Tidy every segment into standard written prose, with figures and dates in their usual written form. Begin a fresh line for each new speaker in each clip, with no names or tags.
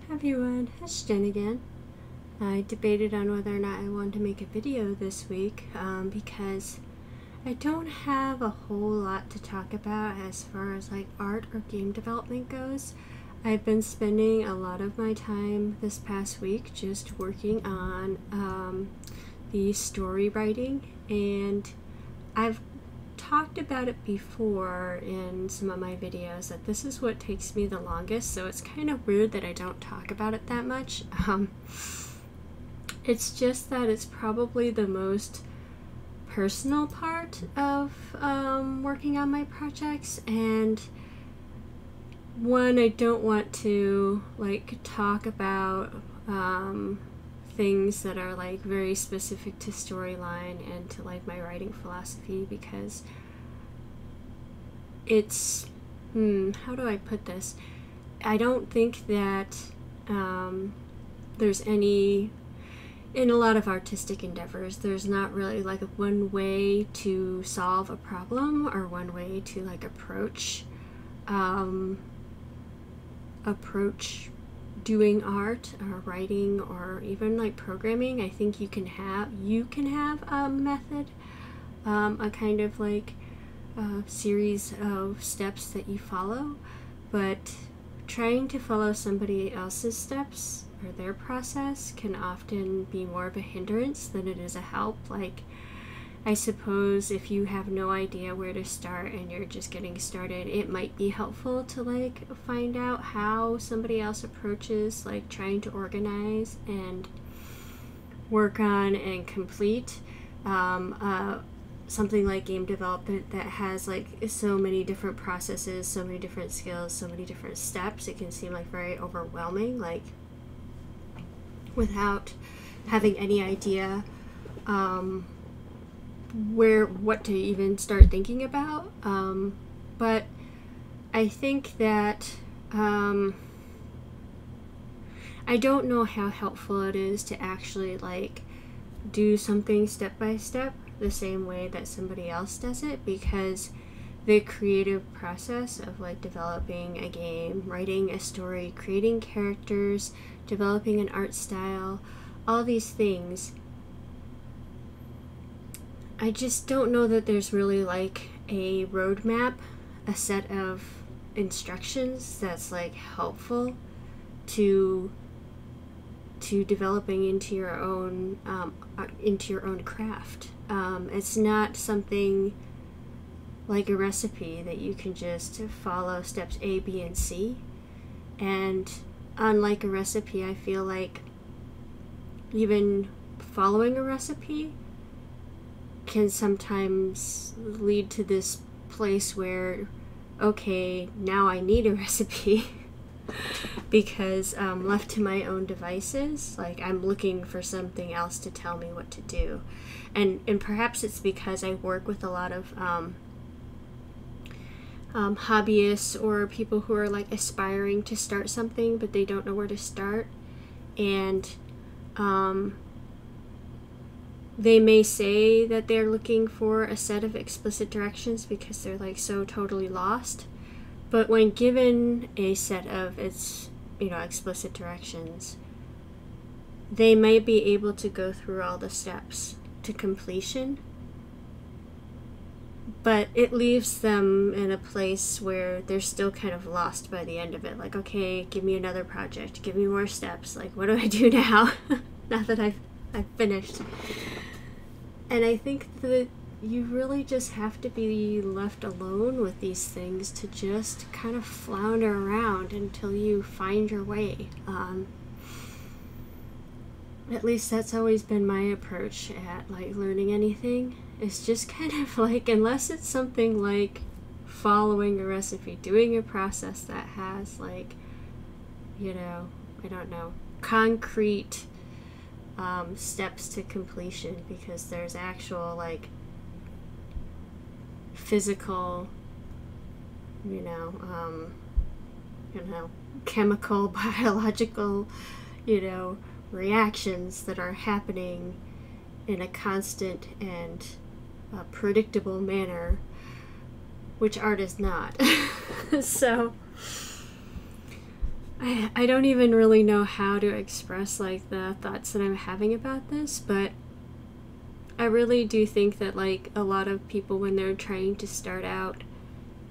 Hi everyone, it's Jen again. I debated on whether or not I wanted to make a video this week because I don't have a whole lot to talk about as far as like art or game development goes. I've been spending a lot of my time this past week just working on the story writing, and I've talked about it before in some of my videos that this is what takes me the longest, so it's kind of weird that I don't talk about it that much. It's just that it's probably the most personal part of working on my projects, and one, I don't want to like talk about things that are like very specific to storyline and to like my writing philosophy, because it's how do I put this? I don't think that there's any, in a lot of artistic endeavors, there's not really like one way to solve a problem or one way to like approach doing art or writing or even like programming. I think you can have a method, a kind of like series of steps that you follow, but trying to follow somebody else's steps or their process can often be more of a hindrance than it is a help. Like, I suppose if you have no idea where to start and you're just getting started, it might be helpful to like find out how somebody else approaches like trying to organize and work on and complete something like game development that has like so many different processes, so many different skills, so many different steps. It can seem like very overwhelming, like without having any idea what to even start thinking about. But I think that I don't know how helpful it is to actually like do something step by step the same way that somebody else does it, because the creative process of like developing a game, writing a story, creating characters, developing an art style, all these things, I just don't know that there's really like a roadmap, a set of instructions that's like helpful to developing into your own craft. It's not something like a recipe that you can just follow steps A, B, and C. And unlike a recipe, I feel like even following a recipe can sometimes lead to this place where, okay, now I need a recipe because left to my own devices, like I'm looking for something else to tell me what to do. And perhaps it's because I work with a lot of hobbyists or people who are like aspiring to start something but they don't know where to start, and they may say that they're looking for a set of explicit directions because they're like so totally lost, but when given a set of explicit directions, they might be able to go through all the steps to completion, but it leaves them in a place where they're still kind of lost by the end of it. Like, okay, give me another project, give me more steps, like what do I do now? Now that I've finished. And I think that you really just have to be left alone with these things to just kind of flounder around until you find your way. At least that's always been my approach at like learning anything. It's just kind of like, unless it's something like following a recipe, doing a process that has like, I don't know, concrete steps to completion, because there's actual like physical, chemical, biological, reactions that are happening in a constant and predictable manner, which art is not. So I don't even really know how to express like the thoughts that I'm having about this, but I really do think that like a lot of people, when they're trying to start out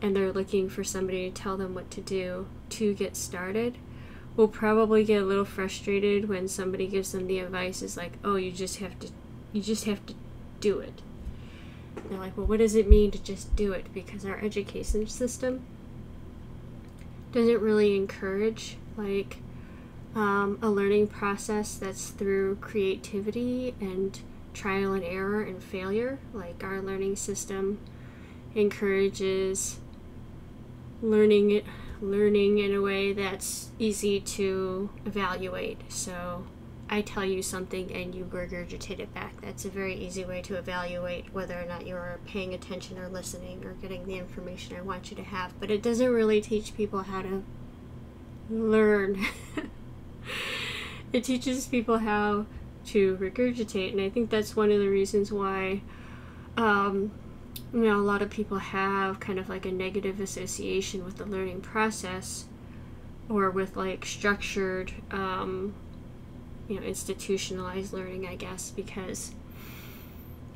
and they're looking for somebody to tell them what to do to get started, will probably get a little frustrated when somebody gives them the advice is like, oh, you just have to do it. And they're like, well, what does it mean to just do it? Because our education system doesn't really encourage like a learning process that's through creativity and trial and error and failure. Like our learning system encourages learning in a way that's easy to evaluate. So I tell you something and you regurgitate it back. That's a very easy way to evaluate whether or not you're paying attention or listening or getting the information I want you to have. But it doesn't really teach people how to learn. It teaches people how to regurgitate, and I think that's one of the reasons why a lot of people have kind of like a negative association with the learning process or with like structured institutionalized learning, I guess, because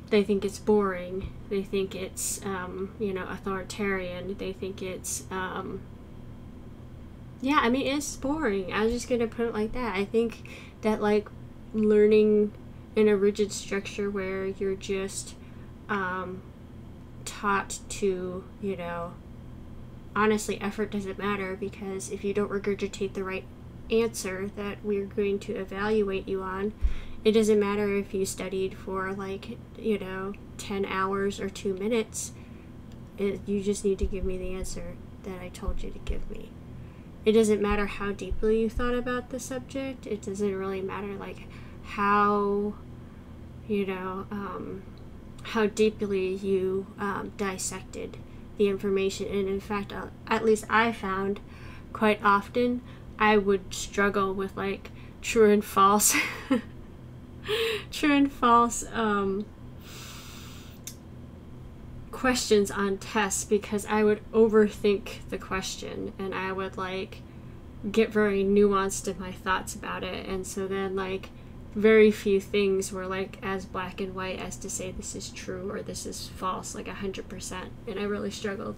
they think it's boring, they think it's authoritarian, they think it's it's boring. I was just gonna put it like that. I think that like learning in a rigid structure where you're just taught to, honestly, effort doesn't matter, because if you don't regurgitate the right answer that we're going to evaluate you on, it doesn't matter if you studied for 10 hours or 2 minutes. You just need to give me the answer that I told you to give me. It doesn't matter how deeply you thought about the subject. It doesn't really matter like how deeply you dissected the information. And in fact, at least I found quite often I would struggle with like true and false questions on tests, because I would overthink the question and I would like get very nuanced in my thoughts about it, and so then like very few things were like as black and white as to say this is true or this is false, like 100%. And I really struggled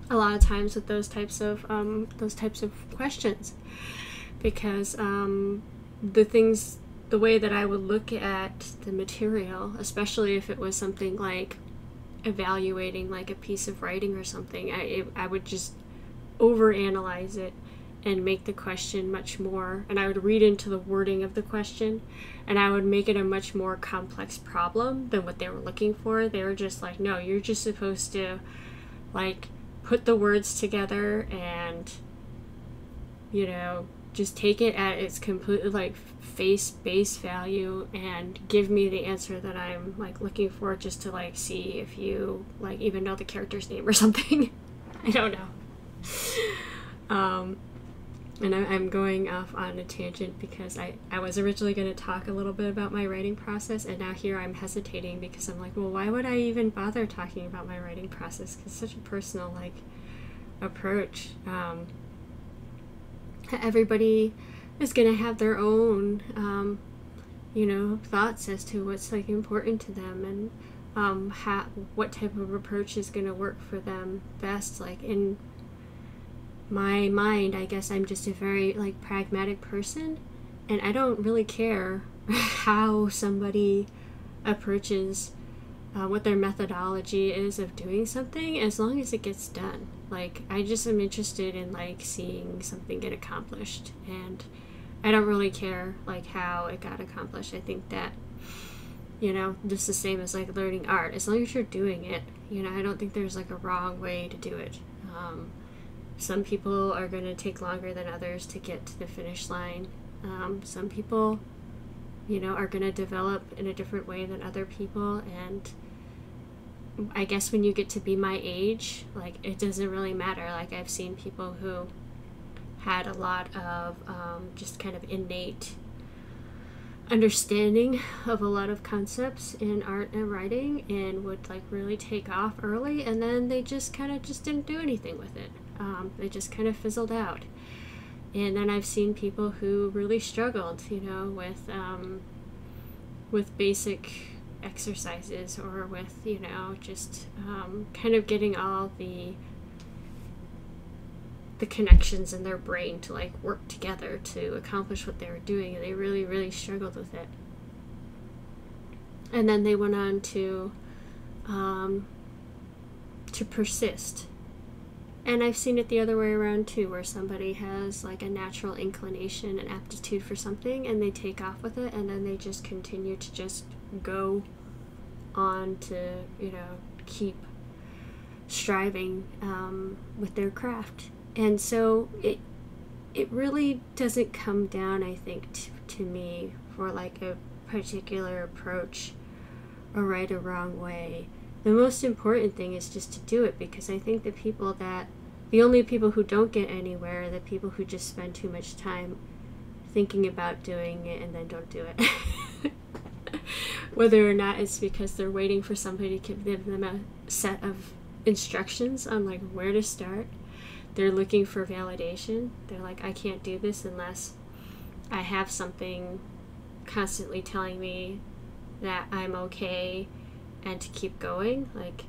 a lot of times with those types of questions, because the way that I would look at the material, especially if it was something like evaluating like a piece of writing or something, I would just overanalyze it and make the question much more, and I would read into the wording of the question and I would make it a much more complex problem than what they were looking for. They were just like, no, you're just supposed to like put the words together and just take it at its completely like base value and give me the answer that I'm like looking for, just to like see if you like even know the character's name or something. I don't know. And I'm going off on a tangent because I was originally going to talk a little bit about my writing process, and now here I'm hesitating because I'm like, well, why would I even bother talking about my writing process? Because it's such a personal like approach. Everybody is going to have their own thoughts as to what's like important to them, and what type of approach is going to work for them best. Like in my mind, I guess I'm just a very like pragmatic person, and I don't really care how somebody approaches what their methodology is of doing something, as long as it gets done. Like I just am interested in like seeing something get accomplished, and I don't really care like how it got accomplished. I think that just the same as like learning art, as long as you're doing it, I don't think there's like a wrong way to do it. Some people are going to take longer than others to get to the finish line. Some people, are going to develop in a different way than other people. And I guess when you get to be my age, like, it doesn't really matter. Like, I've seen people who had a lot of just kind of innate understanding of a lot of concepts in art and writing, and would like really take off early, and then they just kind of just didn't do anything with it. They just kind of fizzled out. And then I've seen people who really struggled, you know, with basic exercises, or with, you know, just kind of getting all the connections in their brain to like work together to accomplish what they were doing, and they really, really struggled with it. And then they went on to persist. And I've seen it the other way around too, where somebody has like a natural inclination and aptitude for something, and they take off with it, and then they just continue to just go on to, you know, keep striving with their craft. And so it really doesn't come down, I think, to me for like a particular approach, or right or wrong way. The most important thing is just to do it, because I think the only people who don't get anywhere are the people who just spend too much time thinking about doing it and then don't do it. Whether or not it's because they're waiting for somebody to give them a set of instructions on like where to start. They're looking for validation. They're like, I can't do this unless I have something constantly telling me that I'm okay and to keep going. Like,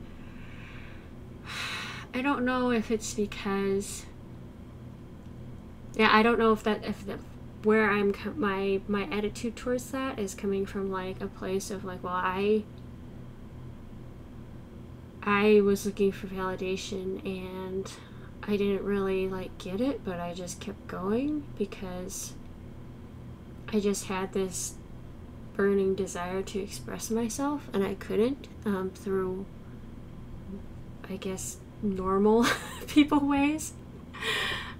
I don't know if it's because, I don't know if where I'm my attitude towards that is coming from like a place of like, well, I was looking for validation and I didn't really like get it, but I just kept going because I just had this burning desire to express myself, and I couldn't through, I guess, normal people ways.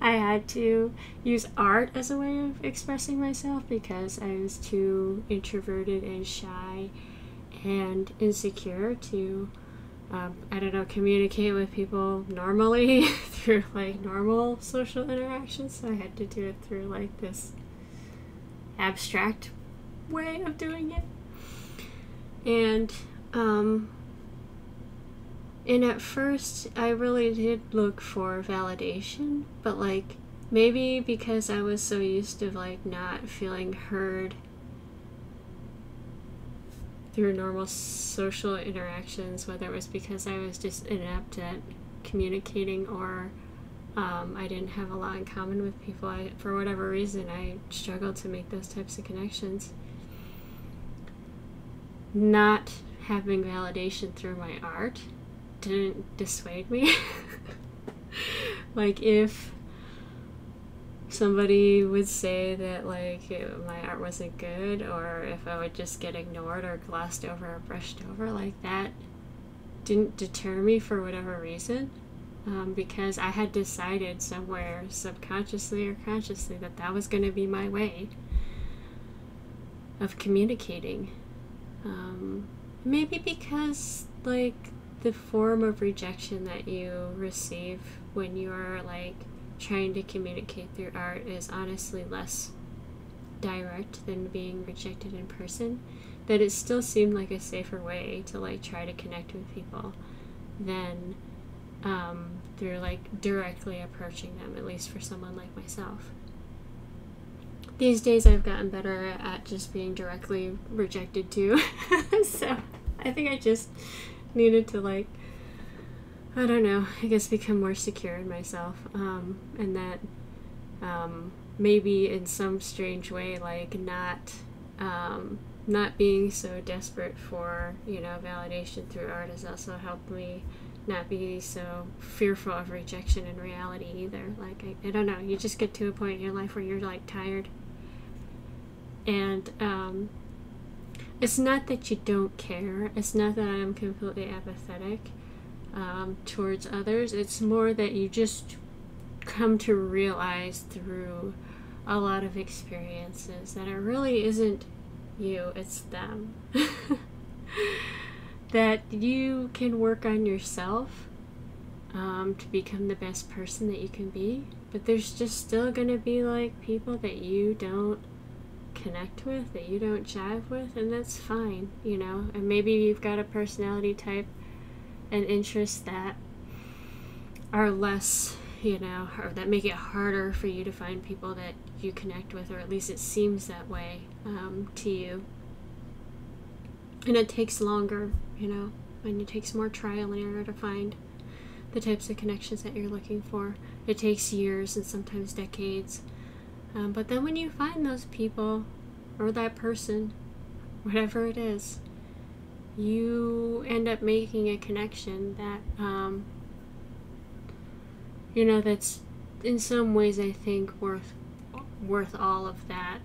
I had to use art as a way of expressing myself because I was too introverted and shy and insecure to I don't know, communicate with people normally through like normal social interactions. So I had to do it through like this abstract way of doing it. And at first I really did look for validation, but like maybe because I was so used to like not feeling heard through normal social interactions, whether it was because I was just inept at communicating or I didn't have a lot in common with people. For whatever reason, I struggled to make those types of connections. Not having validation through my art didn't dissuade me. Like if somebody would say that like my art wasn't good, or if I would just get ignored or glossed over or brushed over, like that didn't deter me for whatever reason, because I had decided somewhere subconsciously or consciously that was going to be my way of communicating. Maybe because like the form of rejection that you receive when you are like trying to communicate through art is honestly less direct than being rejected in person, that it still seemed like a safer way to like try to connect with people than through like directly approaching them, at least for someone like myself. These days I've gotten better at just being directly rejected too. So I think I just needed to like, I don't know, I guess become more secure in myself, and that maybe in some strange way, like not being so desperate for, you know, validation through art has also helped me not be so fearful of rejection in reality either. Like I don't know, you just get to a point in your life where you're like tired, and it's not that you don't care, it's not that I'm completely apathetic towards others. It's more that you just come to realize through a lot of experiences that it really isn't you, it's them. That you can work on yourself to become the best person that you can be, but there's just still gonna be like people that you don't connect with, that you don't jive with, and that's fine, you know. And maybe you've got a personality type and interests that are less you know, or that make it harder for you to find people that you connect with, or at least it seems that way to you. And it takes longer, you know, and it takes more trial and error to find the types of connections that you're looking for. It takes years and sometimes decades. But then when you find those people, or that person, whatever it is, you end up making a connection that, you know, that's in some ways, I think, worth all of that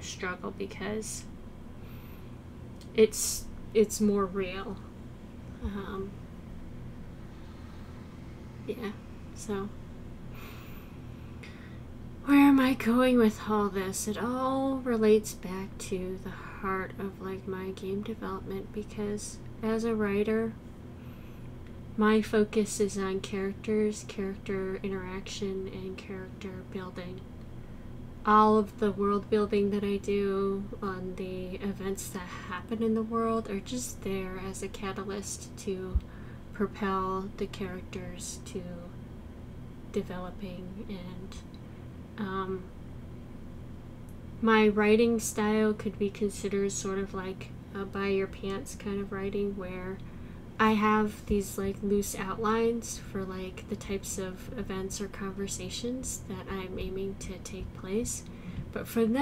struggle, because it's more real. Yeah, so where am I going with all this? It all relates back to the heart of like my game development, because as a writer, my focus is on characters, character interaction, and character building. All of the world building that I do on the events that happen in the world are just there as a catalyst to propel the characters to developing. And my writing style could be considered sort of like a by your pants kind of writing, where I have these like loose outlines for like the types of events or conversations that I'm aiming to take place, but from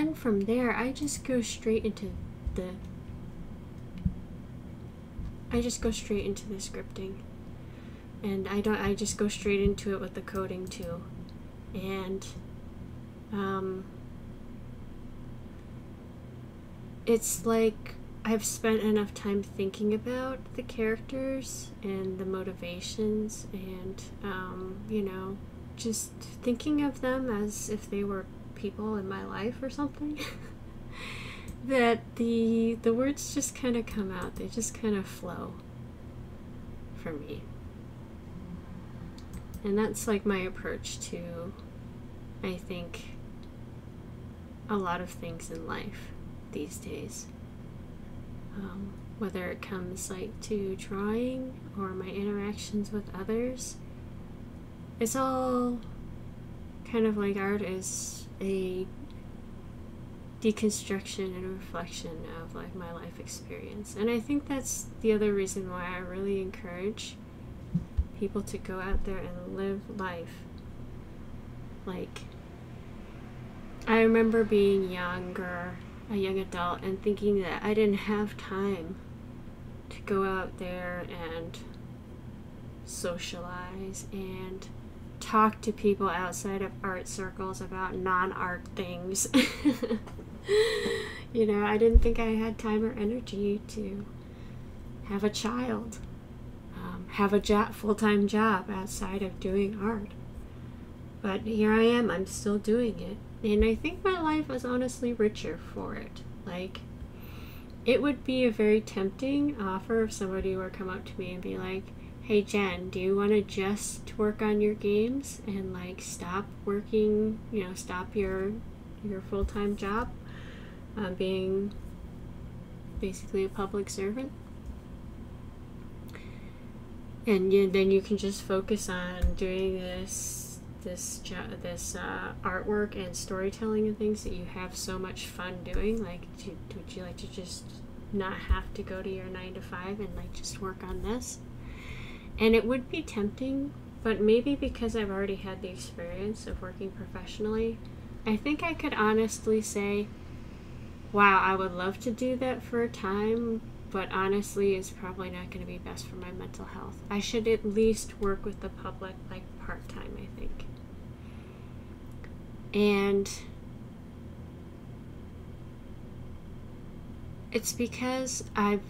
there I just go straight into the scripting, and I just go straight into it with the coding too. And it's like I've spent enough time thinking about the characters and the motivations, and you know, just thinking of them as if they were people in my life or something, that the words just kind of come out. They just kind of flow for me. And that's like my approach to, I think, a lot of things in life these days. Whether it comes like to drawing or my interactions with others, it's all kind of like art is a deconstruction and reflection of like my life experience. And I think that's the other reason why I really encourage people to go out there and live life. Like, I remember being a young adult, and thinking that I didn't have time to go out there and socialize and talk to people outside of art circles about non-art things. You know, I didn't think I had time or energy to have a child, have a full-time job outside of doing art. But here I am, I'm still doing it. And I think my life was honestly richer for it. Like, it would be a very tempting offer if somebody were to come up to me and be like, hey Jen, do you want to just work on your games and like stop working, you know, stop your full-time job, being basically a public servant? And then you can just focus on doing this artwork and storytelling and things that you have so much fun doing. Like, would you like to just not have to go to your 9-to-5 and like just work on this? And it would be tempting, but maybe because I've already had the experience of working professionally, I think I could honestly say, wow, I would love to do that for a time, but honestly it's probably not going to be best for my mental health. I should at least work with the public like part-time, I think. And it's because I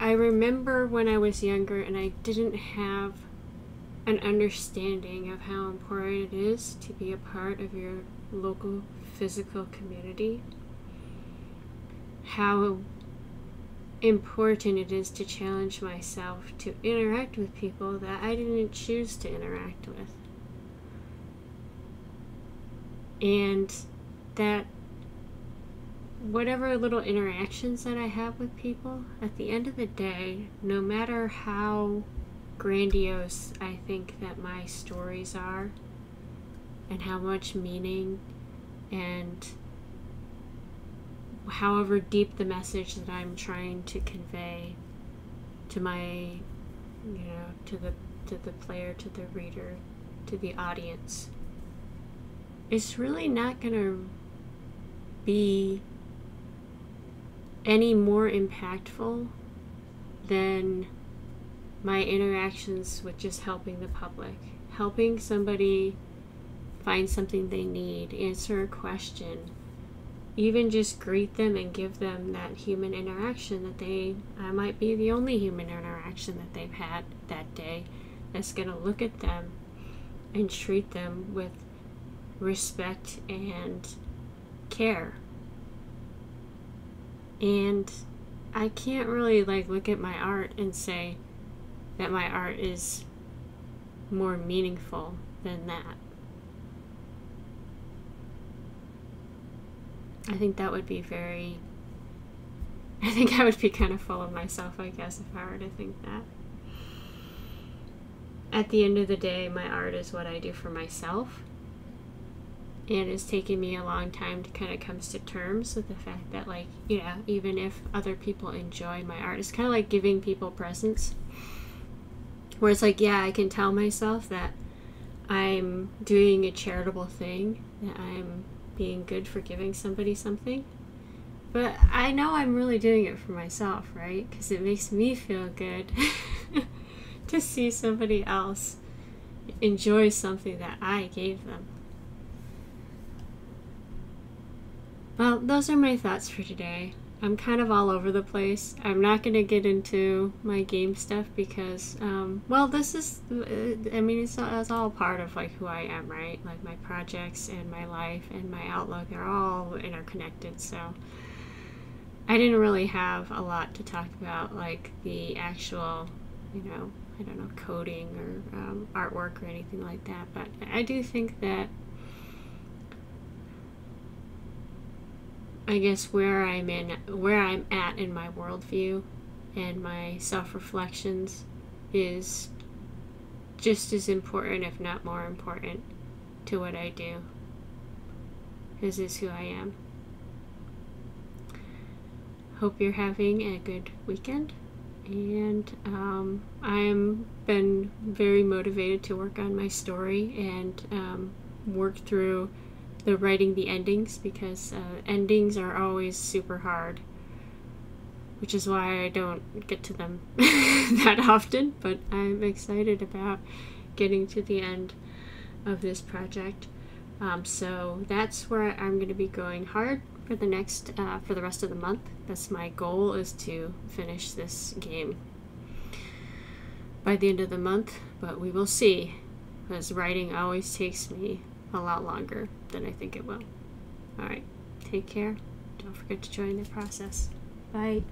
remember when I was younger and I didn't have an understanding of how important it is to be a part of your local physical community, how important it is to challenge myself to interact with people that I didn't choose to interact with. And that whatever little interactions that I have with people, at the end of the day, no matter how grandiose I think that my stories are, and how much meaning and however deep the message that I'm trying to convey to my, to the player, to the reader, to the audience, it's really not going to be any more impactful than my interactions with just helping the public, helping somebody find something they need, answer a question, even just greet them and give them that human interaction that I might be the only human interaction that they've had that day that's going to look at them and treat them with respect and care. And I can't really look at my art and say that my art is more meaningful than that. I think I would be kind of full of myself, I guess, if I were to think that. At the end of the day, my art is what I do for myself. And it's taken me a long time to kind of come to terms with the fact that, even if other people enjoy my art, it's kind of like giving people presents. Where it's I can tell myself that I'm doing a charitable thing, that I'm being good for giving somebody something. But I know I'm really doing it for myself, right? Because it makes me feel good to see somebody else enjoy something that I gave them. Well, those are my thoughts for today. I'm kind of all over the place. I'm not going to get into my game stuff because, this is, it's all part of who I am, right? My projects and my life and my outlook are all interconnected. So I didn't really have a lot to talk about, the actual, I don't know, coding or artwork or anything like that. But I do think that, I guess where I'm at in my worldview and my self-reflections is just as important, if not more important, to what I do. This is who I am. Hope you're having a good weekend, and I'm been very motivated to work on my story and work through writing the endings, because endings are always super hard, which is why I don't get to them that often, but I'm excited about getting to the end of this project. So that's where I'm going to be going hard for the rest of the month. That's my goal, is to finish this game by the end of the month, but we will see, because writing always takes me a lot longer than I think it will. Alright, take care. Don't forget to join the process. Bye.